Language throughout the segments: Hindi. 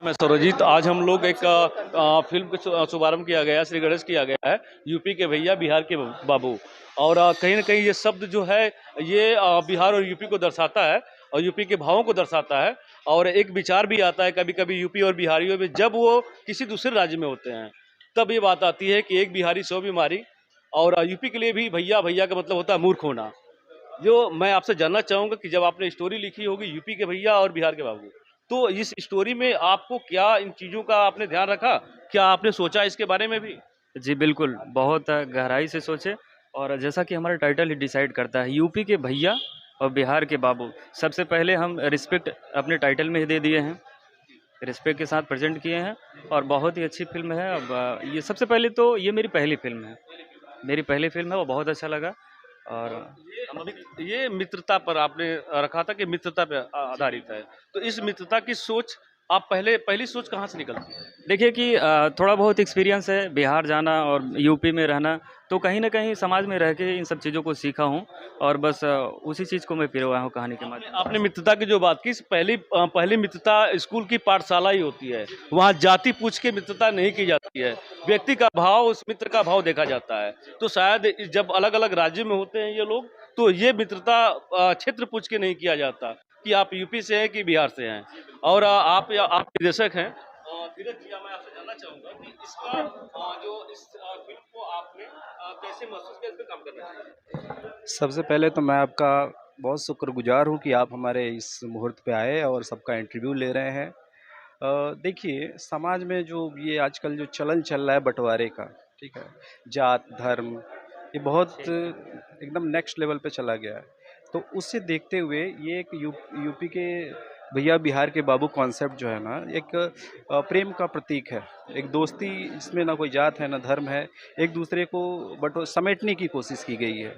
मैं सौरजीत, आज हम लोग एक फिल्म का शुभारंभ किया गया, श्री गणेश किया गया है। यूपी के भैया, बिहार के बाबू। और कहीं ना कहीं ये शब्द जो है ये बिहार और यूपी को दर्शाता है और यूपी के भावों को दर्शाता है। और एक विचार भी आता है कभी कभी यूपी और बिहारियों में, जब वो किसी दूसरे राज्य में होते हैं तब ये बात आती है कि एक बिहारी 100 बीमारी। और यूपी के लिए भी भैया भैया का मतलब होता है मूर्ख होना। जो मैं आपसे जानना चाहूंगा कि जब आपने स्टोरी लिखी होगी यूपी के भैया और बिहार के बाबू, तो इस स्टोरी में आपको क्या इन चीजों का आपने ध्यान रखा? क्या आपने सोचा इसके बारे में भी? जी बिल्कुल, बहुत गहराई से सोचे। और जैसा कि हमारा टाइटल ही डिसाइड करता है, यूपी के भैया और बिहार के बाबू। सबसे पहले हम रिस्पेक्ट अपने टाइटल में ही दे दिए हैं, रिस्पेक्ट के साथ प्रेजेंट किए हैं। और बहुत ही अच्छी फिल्म है। अब ये सबसे पहले तो ये मेरी पहली फिल्म है, मेरी पहली फिल्म है, वो बहुत अच्छा लगा। और ये मित्रता पर आपने रखा था कि मित्रता पे आधारित है, तो इस मित्रता की सोच आप पहली सोच कहाँ से निकलती है? देखिए कि थोड़ा बहुत एक्सपीरियंस है बिहार जाना और यूपी में रहना, तो कहीं ना कहीं समाज में रह के इन सब चीज़ों को सीखा हूँ। और बस उसी चीज़ को मैं पिरोया हूँ कहानी के माध्यम आपने मित्रता की जो बात की, पहली मित्रता स्कूल की पाठशाला ही होती है। वहाँ जाति पूछ के मित्रता नहीं की जाती है, व्यक्ति का भाव, उस मित्र का भाव देखा जाता है। तो शायद जब अलग अलग राज्य में होते हैं ये लोग, तो ये मित्रता क्षेत्र पूछ के नहीं किया जाता कि आप यूपी से हैं कि बिहार से हैं। और आप निर्देशक हैं धीरज जी, मैं आपसे जानना चाहूंगा कि इसका जो इस फिल्म को आपने कैसे महसूस किया, इस पे काम करना चाहिए? सबसे पहले तो मैं आपका बहुत शुक्रगुजार हूँ कि आप हमारे इस मुहूर्त पे आए और सबका इंटरव्यू ले रहे हैं। देखिए, समाज में जो ये आजकल जो चलन चल रहा है बंटवारे का, ठीक है, जात धर्म, ये बहुत एकदम नेक्स्ट लेवल पे चला गया है। तो उससे देखते हुए ये एक यूपी के भैया बिहार के बाबू कॉन्सेप्ट जो है ना, एक प्रेम का प्रतीक है। एक दोस्ती, इसमें ना कोई जात है ना धर्म है, एक दूसरे को बट समेटने की कोशिश की गई है।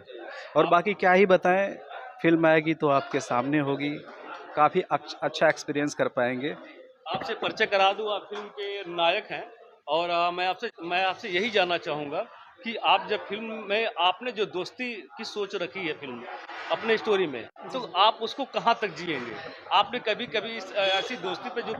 और बाकी क्या ही बताएं, फिल्म आएगी तो आपके सामने होगी, काफ़ी अच्छा एक्सपीरियंस कर पाएंगे। आपसे परिचय करा दूं, आप फिल्म के नायक हैं। और मैं आपसे यही जानना चाहूंगा कि आप जब फिल्म में आपने जो दोस्ती की सोच रखी है फिल्म अपने स्टोरी में, तो आप उसको कहाँ तक जिएंगे? आपने कभी कभी ऐसी दोस्ती पे जो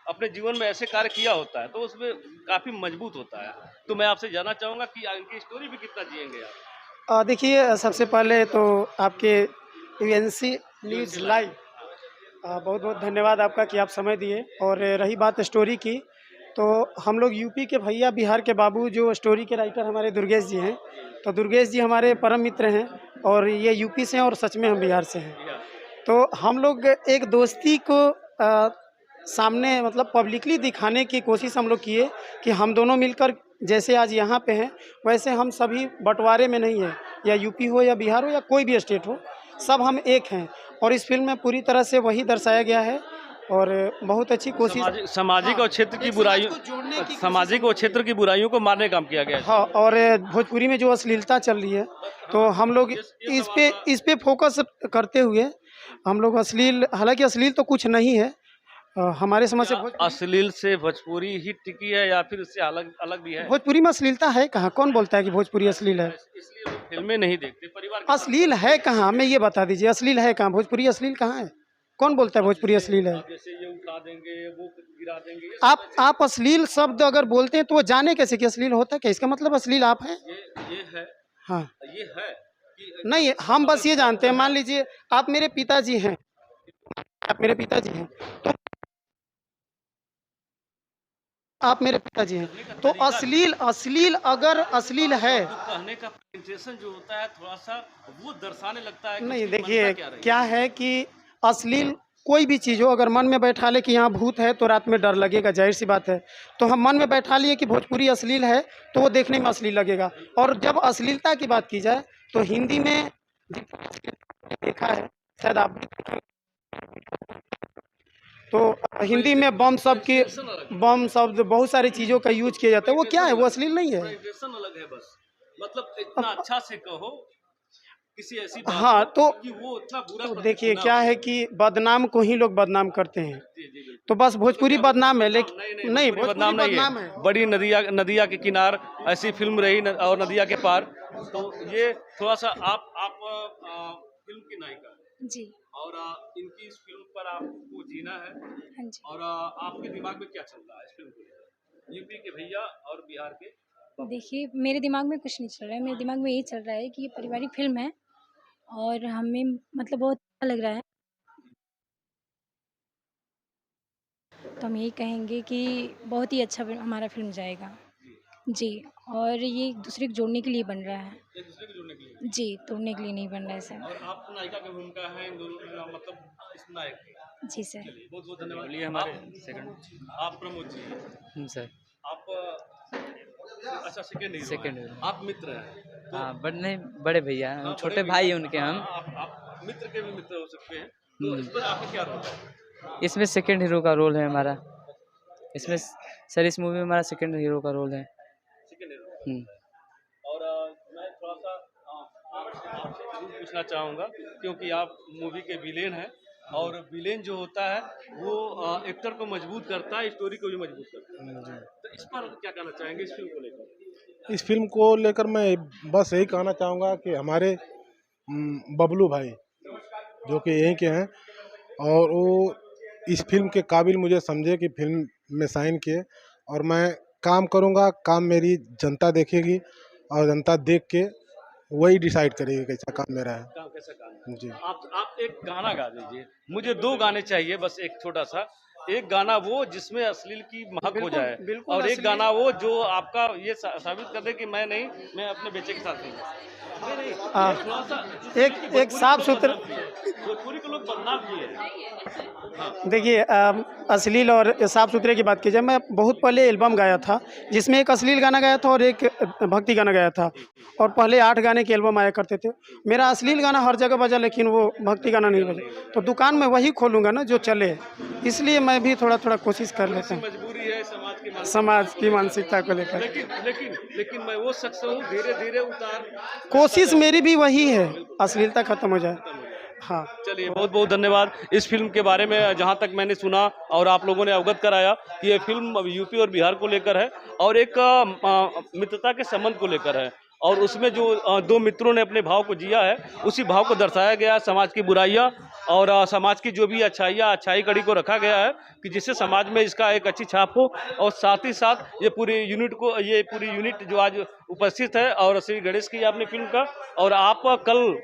अपने जीवन में ऐसे कार्य किया होता है तो उसमें काफी मजबूत होता है। तो मैं आपसे जानना चाहूंगा कि इनकी स्टोरी भी कितना जिएंगे आप? देखिए, सबसे पहले तो आपके यूएनसी न्यूज़ लाइव बहुत बहुत धन्यवाद आपका कि आप समय दिए। और रही बात स्टोरी की, तो हम लोग यूपी के भैया बिहार के बाबू, जो स्टोरी के राइटर हमारे दुर्गेश जी हैं। तो दुर्गेश जी हमारे परम मित्र हैं और ये यूपी से हैं और सच में हम बिहार से हैं। तो हम लोग एक दोस्ती को सामने मतलब पब्लिकली दिखाने की कोशिश हम लोग किए कि हम दोनों मिलकर जैसे आज यहाँ पे हैं, वैसे हम सभी बंटवारे में नहीं हैं, या यूपी हो या बिहार हो या कोई भी स्टेट हो, सब हम एक हैं। और इस फिल्म में पूरी तरह से वही दर्शाया गया है और बहुत अच्छी कोशिश। सामाजिक और क्षेत्र की बुराइयों, सामाजिक और क्षेत्र की बुराइयों को मारने का काम किया गया है। हाँ, और भोजपुरी में जो अश्लीलता चल रही है, तो हम लोग इस पे फोकस करते हुए हम लोग हालांकि अश्लील तो कुछ नहीं है हमारे समझ से। अश्लील से भोजपुरी ही टिकी है या फिर उससे अलग अलग भी है? भोजपुरी में अश्लीलता है कहाँ? कौन बोलता है कि भोजपुरी अश्लील है? इसलिए लोग फिल्में नहीं देखते, परिवार के साथ। अश्लील है कहाँ? हमें ये बता दीजिए, अश्लील है कहाँ? भोजपुरी अश्लील कहाँ है? कौन बोलता है भोजपुरी अश्लील है? जैसे ये उठा देंगे, वो गिरा देंगे, ये आप अश्लील शब्द अगर बोलते हैं तो वो जाने कैसे कि अश्लील होता है क्या? इसका मतलब अश्लील आप हैं? ये है, हाँ, ये है कि नहीं, हम बस ये जानते हैं, मान लीजिए आप मेरे पिताजी हैं, आप मेरे पिताजी हैं, तो आप मेरे पिताजी हैं, तो अश्लील अश्लील अगर अश्लील है। कहने का प्रेजेंटेशन जो होता है थोड़ा सा वो दर्शाने लगता है कि नहीं, उसकी देखिए मान्यता क्या रही क्या है कि अश्लील कोई भी चीज़ हो, अगर मन में बैठा ले कि यहाँ भूत है तो रात में डर लगेगा, जाहिर सी बात है। तो हम मन में बैठा लिए कि भोजपुरी अश्लील है तो वो देखने में अश्लील लगेगा। और जब अश्लीलता की बात की जाए तो हिंदी में देखा है, शायद आप भी देखे होंगे, तो हिंदी में बम शब्द बहुत सारी चीज़ों का यूज किया जाता है, वो क्या है? वो अश्लील नहीं है। प्रेजेंटेशन अलग है बस, मतलब इतना अच्छा से कहो किसी ऐसी बात हाँ, को तो कि वो इतना बुरा देखिए ना क्या हो। है कि बदनाम को ही लोग बदनाम करते हैं। जी जी बिल्कुल। तो बस भोजपुरी बदनाम है, लेकिन नहीं, भोजपुरी भोजपुरी नहीं बदनाम है। है। बड़ी नदिया के किनार ऐसी फिल्म रही और नदिया के पार। तो ये थोड़ा सा आप फिल्म की नायिका। जी। और इनकी इस फिल्म पर आपको जीना है। हाँ जी। और आपके दिमाग में क्या चल रहा है इस फिल्म को लेकर, यूपी के भैया और बिहार के बाबू? देखिए, मेरे दिमाग में कुछ नहीं चल रहा है, मेरे दिमाग में यही चल रहा है कि ये पारिवारिक फ़िल्म है और हमें मतलब बहुत अच्छा लग रहा है। तो हम यही कहेंगे कि बहुत ही अच्छा हमारा फ़िल्म जाएगा। जी, और ये एक दूसरे को जोड़ने के लिए बन रहा है। एक दूसरे को जोड़ने के लिए। जी, तोड़ने के लिए नहीं बन रहा है सर। और आप नायिका की भूमिका है इन दोनों मतलब इस नायक की। जी सर। चलिए बहुत बहुत धन्यवाद। बोलिए हमारे आप सेकंड आप प्रमोद जी, सर आप अच्छा सेकंड हीरो सेकंड हैं। हीरो। आप मित्र हैं तो हाँ बट नहीं बड़े भैया हाँ, छोटे बड़े भाई भैया, हैं उनके हाँ, हम। आप मित्र के भी मित्र हो सकते हैं। तो इस पर आपका क्या रोल है? इसमें सेकंड हीरो का रोल है हमारा। इसमें सर इस मूवी में हमारा सेकंड हीरो का रोल है। Second hero. और मैं थोड़ा सा आपसे जरूर पूछना चाहूँगा क्योंकि आप मूवी के विलेन हैं और विलेन जो होता है वो एक्टर को मजबूत करता है, स्टोरी को भी मजबूत करता है। तो इस पर क्या कहना चाहेंगे इस फिल्म को लेकर? इस फिल्म को लेकर मैं बस यही कहना चाहूँगा कि हमारे बबलू भाई जो कि यहीं के हैं और वो इस फिल्म के काबिल मुझे समझे कि फिल्म में साइन किए और मैं काम करूँगा, काम मेरी जनता देखेगी और जनता देख के वही डिसाइड करेगी कैसा काम मेरा है। काम कैसा काम है? जी। आप एक गाना गा दीजिए। मुझे 2 गाने चाहिए बस एक छोटा-सा। एक गाना वो जिसमें अश्लील की महक हो बिल्कुल, जाए बिल्कुल और एक अश्लील। गाना वो जो आपका ये साबित कर दे कि मैं नहीं, मैं अपने बेटे के साथ नहीं। नहीं, हाँ, थोड़ा-सा एक साफ सुथरा भोजपुरी को लोग बदनाम किए हैं। देखिए अश्लील और साफ सुथरे की बात की जाए, मैं बहुत पहले एल्बम गाया था जिसमें एक अश्लील गाना गाया था और एक भक्ति गाना गाया था और पहले 8 गाने के एल्बम आया करते थे। मेरा अश्लील गाना हर जगह बजा लेकिन वो भक्ति गाना नहीं बजा, तो दुकान में वही खोलूँगा ना जो चले, इसलिए मैं भी थोड़ा थोड़ा कोशिश कर लेता हूँ मजबूरी है समाज की मानसिकता को लेकर। लेकिन मैं वो शख्स हूँ धीरे-धीरे उतार कोशिश मेरी भी वही है, अश्लीलता खत्म हो जाए। हाँ, चलिए बहुत बहुत धन्यवाद। इस फिल्म के बारे में जहाँ तक मैंने सुना और आप लोगों ने अवगत कराया कि ये फिल्म यूपी और बिहार को लेकर है और एक मित्रता के संबंध को लेकर है और उसमें जो 2 मित्रों ने अपने भाव को जिया है उसी भाव को दर्शाया गया है। समाज की बुराइयाँ और समाज की जो भी अच्छाई कड़ी को रखा गया है कि जिससे समाज में इसका एक अच्छी छाप हो और साथ ही साथ ये पूरी यूनिट जो आज उपस्थित है और श्री गणेश की आपने फिल्म का और आप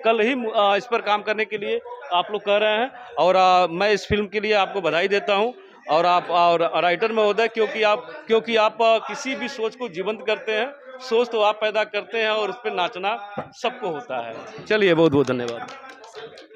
कल ही इस पर काम करने के लिए आप लोग कह रहे हैं और मैं इस फिल्म के लिए आपको बधाई देता हूं और आप और राइटर महोदय क्योंकि आप किसी भी सोच को जीवंत करते हैं, सोच तो आप पैदा करते हैं और उस पर नाचना सबको होता है। चलिए बहुत बहुत धन्यवाद।